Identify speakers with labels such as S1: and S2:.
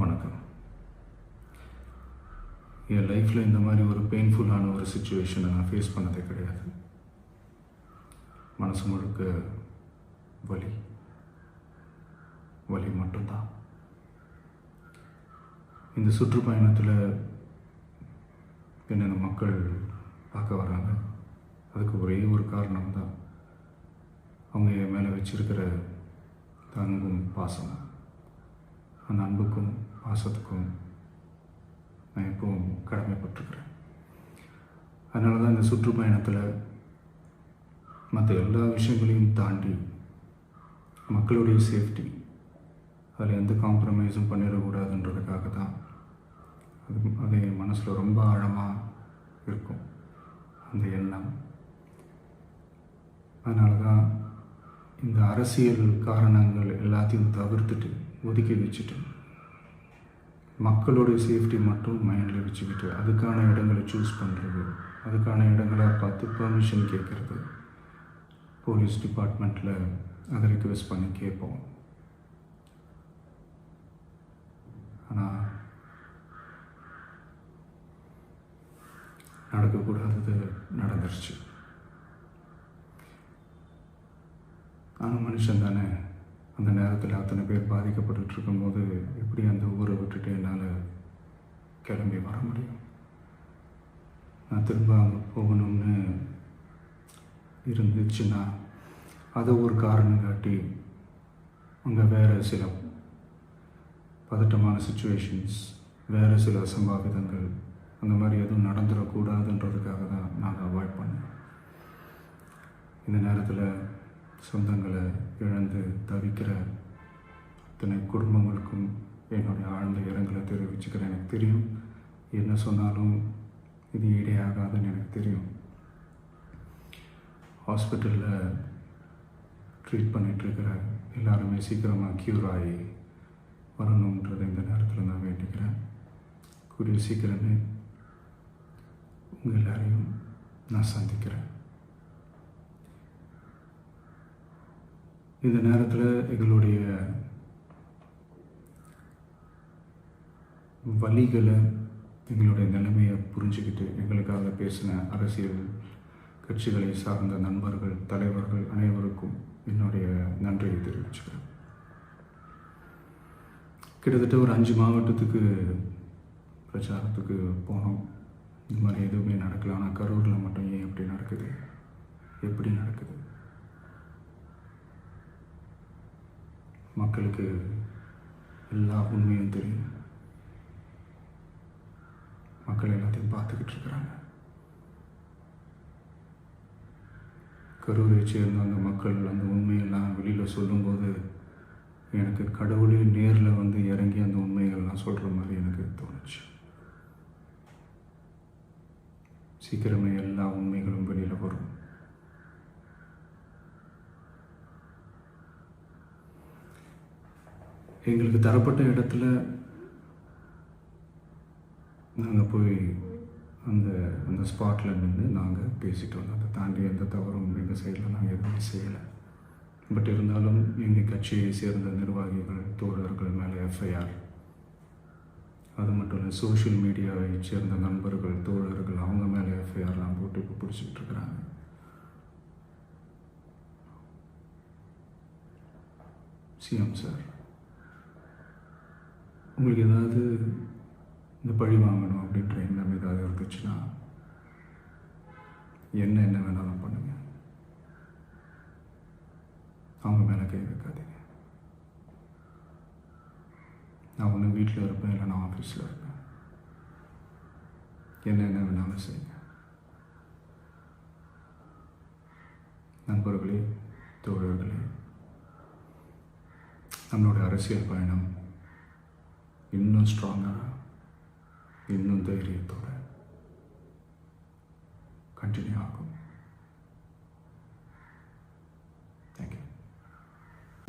S1: வணக்கம். என் லைஃப்பில் இந்த மாதிரி ஒரு பெயின்ஃபுல்லான ஒரு சுச்சுவேஷனை நான் ஃபேஸ் பண்ணதே கிடையாது. மனசு முழுக்க வலி வலி மட்டும்தான். இந்த சுற்றுப்பயணத்தில் என்னென்ன மக்கள் பார்க்க வராங்க, அதுக்கு ஒரே ஒரு காரணம் தான், அவங்க என் மேலே வச்சிருக்கிற அன்பும் பாசம். அந்த அன்புக்கும் பாசத்துக்கும் நான் எப்பவும் கடமைப்பட்டிருக்கிறேன். அதனால தான் இந்த சுற்றுப்பயணத்தில் மற்ற எல்லா விஷயங்களையும் தாண்டி மக்களுடைய சேஃப்டி, அதில் எந்த காம்ப்ரமைஸும் பண்ணிடக்கூடாதுன்றதுக்காக தான் அது என் மனசில் ரொம்ப ஆழமாக இருக்கும் அந்த எண்ணம். அதனால தான் இந்த அரசியல் காரணங்கள் எல்லாத்தையும் தவிர்த்துட்டு ஒதுக்கி வச்சுட்டு மக்களுடைய சேஃப்டி மட்டும் மைண்டில் வச்சுக்கிட்டு அதுக்கான இடங்களை சூஸ் பண்ணுறது, அதுக்கான இடங்களை பார்த்து பெர்மிஷன் கேட்குறது, போலீஸ் டிபார்ட்மெண்ட்டில் அதை ரிக்வெஸ்ட் பண்ணி கேட்போம். ஆனால் நடக்கக்கூடாதது நடந்துருச்சு. ஆனால் மனுஷன் தானே, அந்த நேரத்தில் அத்தனை பேர் பாதிக்கப்பட்டு இருக்கும்போது எப்படி அந்த ஊரை விட்டுட்டு என்னால் கிளம்பி வர முடியும்? நான் திரும்ப அங்கே போகணும்னு இருந்துச்சுன்னா அதை ஒரு காரணம் காட்டி அங்கே வேறு சில பதட்டமான சுச்சுவேஷன்ஸ், வேறு சில அசம்பாவிதங்கள் அந்த மாதிரி எதுவும் நடந்துடக்கூடாதுன்றதுக்காக தான் நான் அவாய்ட் பண்ணேன். இந்த நேரத்தில் சொந்தங்களை இழந்து தவிக்கிற அத்தனை குடும்பங்களுக்கும் என்னுடைய ஆழ்ந்த இரங்கலை தெரிவிச்சுக்கிறேன். எனக்கு தெரியும், என்ன சொன்னாலும் இது ஈடேயாகாதுன்னு எனக்கு தெரியும். ஹாஸ்பிட்டலில் ட்ரீட் பண்ணிகிட்ருக்கிற எல்லாருமே சீக்கிரமாக க்யூர் ஆகி வரணுன்றதை இந்த நேரத்தில் நான் வேண்டிக்கிறேன். கூடிய சீக்கிரமே உங்கள் எல்லாரையும் நான் சந்திக்கிறேன். இந்த நேரத்தில் எங்களுடைய வலிகளை, எங்களுடைய நிலைமையை புரிஞ்சுக்கிட்டு எங்களுக்காக பேசின அரசியல் கட்சிகளை சார்ந்த நண்பர்கள், தலைவர்கள் அனைவருக்கும் என்னுடைய நன்றியை தெரிவிச்சுக்கிறேன். கிட்டத்தட்ட ஒரு 5 மாவட்டத்துக்கு பிரச்சாரத்துக்கு போனோம். இந்த மாதிரி எதுவுமே நடக்கல. ஆனால் கரூரில் மட்டும் ஏன் எப்படி நடக்குது, எப்படி நடக்குது? மக்களுக்கு எல்லா உண்மையும் தெரியும். மக்கள் எல்லாத்தையும் பார்த்துக்கிட்டு இருக்கிறாங்க. கரூரை சேர்ந்த அந்த மக்கள் அந்த உண்மையெல்லாம் வெளியில் சொல்லும்போது எனக்கு கடவுளே நேரில் வந்து இறங்கி அந்த உண்மைகள்லாம் சொல்கிற மாதிரி எனக்கு தோணுச்சு. சீக்கிரமே எல்லா உண்மைகளும் வெளியில் வரும். எங்களுக்கு தரப்பட்ட இடத்துல நாங்கள் போய் அந்த ஸ்பாட்டில் நின்று நாங்கள் பேசிட்டு வந்தோம். அதை தாண்டி எந்த தவறும் எங்கள் சைடில் நாங்கள் எதுவுமே செய்யலை. பட் இருந்தாலும் எங்கள் கட்சியை சேர்ந்த நிர்வாகிகள், தோழர்கள் மேலே எஃப்ஐஆர், அது மட்டும் இல்லை சோஷியல் மீடியாவை சேர்ந்த நண்பர்கள், தோழர்கள் அவங்க மேலே எஃப்ஐஆர்லாம் போட்டு இப்போ பிடிச்சிக்கிட்டு இருக்கிறாங்க. சிஎம் சார், உங்களுக்கு ஏதாவது இந்த பழி வாங்கணும் அப்படின்ற எண்ணம் ஏதாவது இருந்துச்சுன்னா என்ன வேணாலும் பண்ணுங்க. அவங்க மேலே கை வைக்காதீங்க. நான் ஒன்று வீட்டில் இருப்பேன், இல்லை நான் ஆஃபீஸில் இருப்பேன். என்ன வேணாலும் செய்யுங்க. நண்பர்களே, தோழர்களே, நம்மளுடைய அரசியல் பயணம் இன்னும் ஸ்ட்ராங்காக, இன்னும் தைரியத்தோடு கண்டினியூ ஆகும்.